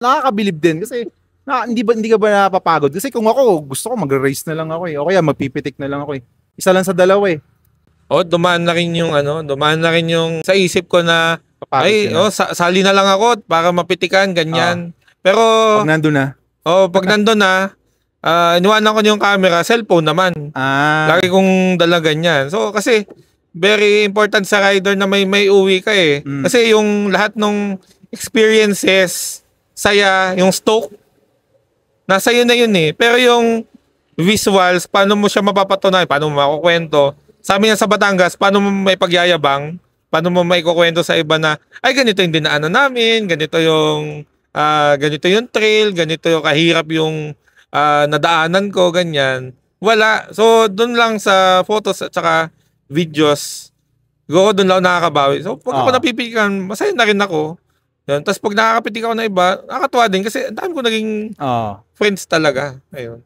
nakakabilib din kasi hindi ka ba napapagod? Kasi kung ako, gusto ko mag-race na lang ako eh. O kaya magpipitik na lang ako eh. Isa lang sa dalawa eh. Dumaan na rin yung dumaan na rin yung sa isip ko na Papagod ka na. sali na lang ako para mapitikan ganyan. Pero Pag nandun na. pag nandun na, iniwanan ko yung camera, cellphone naman. Lagi kong dala ganyan. So kasi very important sa rider na may uwi ka eh. Kasi yung lahat ng experiences, saya, yung stoke, nasa yun na yun eh. Pero yung visuals, paano mo siya mapapatunayan, paano mo makukwento. Sa amin sa Batangas, paano mo may pagyayabang, paano mo may kukwento sa iba na, ay ganito yung dinaanan namin, ganito yung trail, ganito yung kahirap yung nadaanan ko, ganyan. Wala. So, dun lang sa photos at saka videos, doon lang ako nakakabawi. So, pag ako napipikan, masaya na rin ako. Yan. Tapos pag nakakapitik ako na iba, nakakatuwa din kasi ang dami ko naging friends talaga. Ayun.